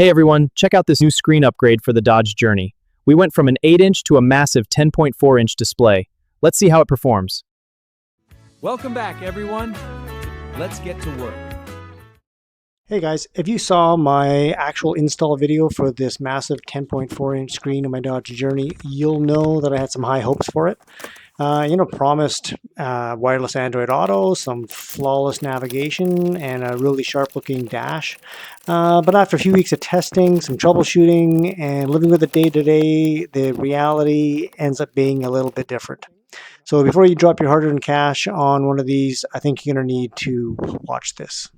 Hey everyone, check out this new screen upgrade for the Dodge Journey. We went from an 8-inch to a massive 10.4-inch display. Let's see how it performs. Welcome back, everyone. Let's get to work. Hey guys, if you saw my actual install video for this massive 10.4-inch screen on my Dodge Journey, you'll know that I had some high hopes for it. Promised wireless Android Auto, some flawless navigation, and a really sharp-looking dash. But after a few weeks of testing, some troubleshooting, and living with it day to day, the reality ends up being a little bit different. So before you drop your hard-earned cash on one of these, I think you're going to need to watch this.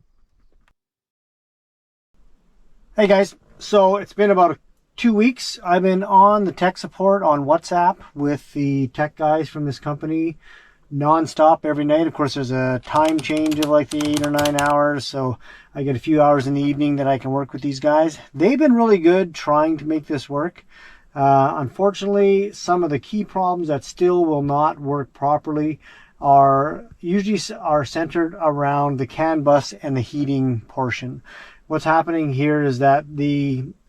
Hey guys, so it's been about 2 weeks. I've been on the tech support on WhatsApp with the tech guys from this company non-stop every night. Of course, there's a time change of like the 8 or 9 hours, so I get a few hours in the evening that I can work with these guys. They've been really good trying to make this work. Unfortunately, some of the key problems that still will not work properly are usually centered around the CAN bus and the heating portion. What's happening here is that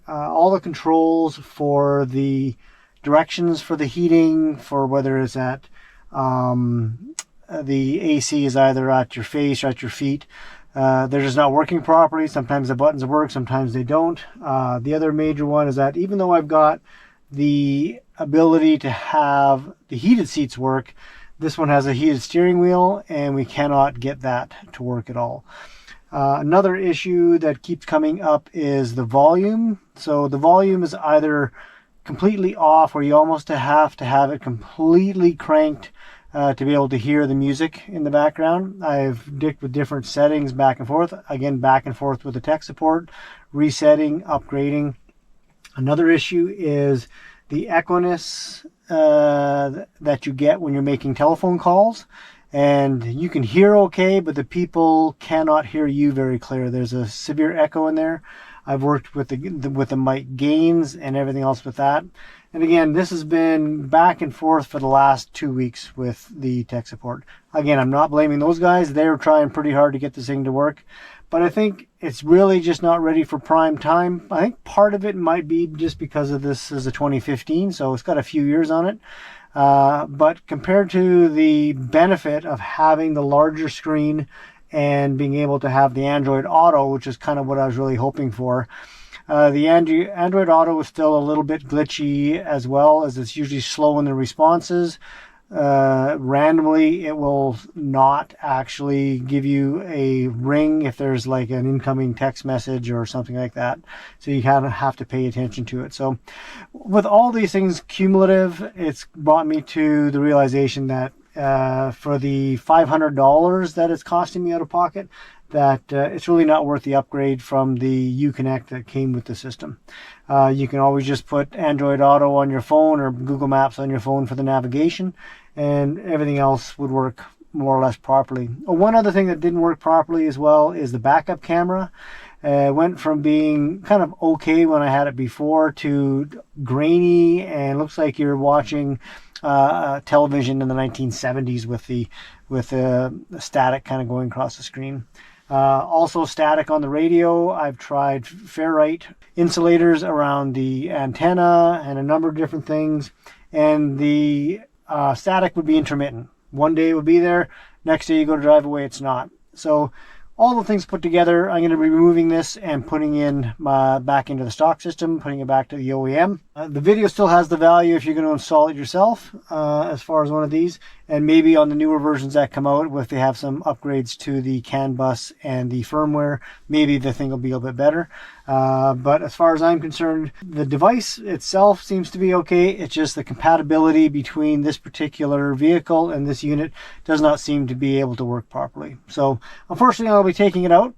all the controls for the directions for the heating, for whether it's at the AC is either at your face or at your feet, they're just not working properly. Sometimes the buttons work, sometimes they don't. The other major one is that even though I've got the ability to have the heated seats work, this one has a heated steering wheel and we cannot get that to work at all. Another issue that keeps coming up is the volume. So the volume is either completely off, or you almost have to have it completely cranked to be able to hear the music in the background. I've dicked with different settings back and forth. Again, back and forth with the tech support, resetting, upgrading. Another issue is the echoiness that you get when you're making telephone calls. And you can hear okay, but the people cannot hear you very clear. There's a severe echo in there. I've worked with the mic gains and everything else with that. And again, this has been back and forth for the last 2 weeks with the tech support. Again, I'm not blaming those guys. They're trying pretty hard to get this thing to work. But I think it's really just not ready for prime time. I think part of it might be just because of this is a 2015, so it's got a few years on it. But compared to the benefit of having the larger screen and being able to have the Android Auto, which is kind of what I was really hoping for, the Android Auto is still a little bit glitchy, as well as it's usually slow in the responses. Randomly, it will not actually give you a ring if there's like an incoming text message or something like that. So you kind of have to pay attention to it. So with all these things cumulative, it's brought me to the realization that for the $500 that it's costing me out of pocket, that it's really not worth the upgrade from the Uconnect that came with the system. You can always just put Android Auto on your phone or Google Maps on your phone for the navigation, and everything else would work more or less properly. One other thing that didn't work properly as well is the backup camera. It went from being kind of okay when I had it before to grainy, and looks like you're watching television in the 1970s with the static kind of going across the screen. Also static on the radio. I've tried ferrite insulators around the antenna and a number of different things, and the static would be intermittent. One day it would be there, next day you go to drive away, it's not. So all the things put together, I'm going to be removing this and putting in back into the stock system, putting it back to the OEM. The video still has the value if you're going to install it yourself, as far as one of these, and maybe on the newer versions that come out, if they have some upgrades to the CAN bus and the firmware, maybe the thing will be a little bit better. But as far as I'm concerned, the device itself seems to be okay. It's just the compatibility between this particular vehicle and this unit does not seem to be able to work properly. So unfortunately, I'll be taking it out.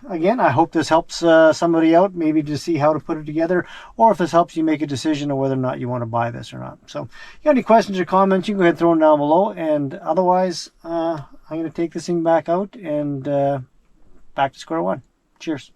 Again, I hope this helps somebody out, maybe to see how to put it together, or if this helps you make a decision on whether or not you want to buy this or not. So if you got any questions or comments, you can go ahead and throw them down below. And otherwise, I'm going to take this thing back out and back to square one. Cheers.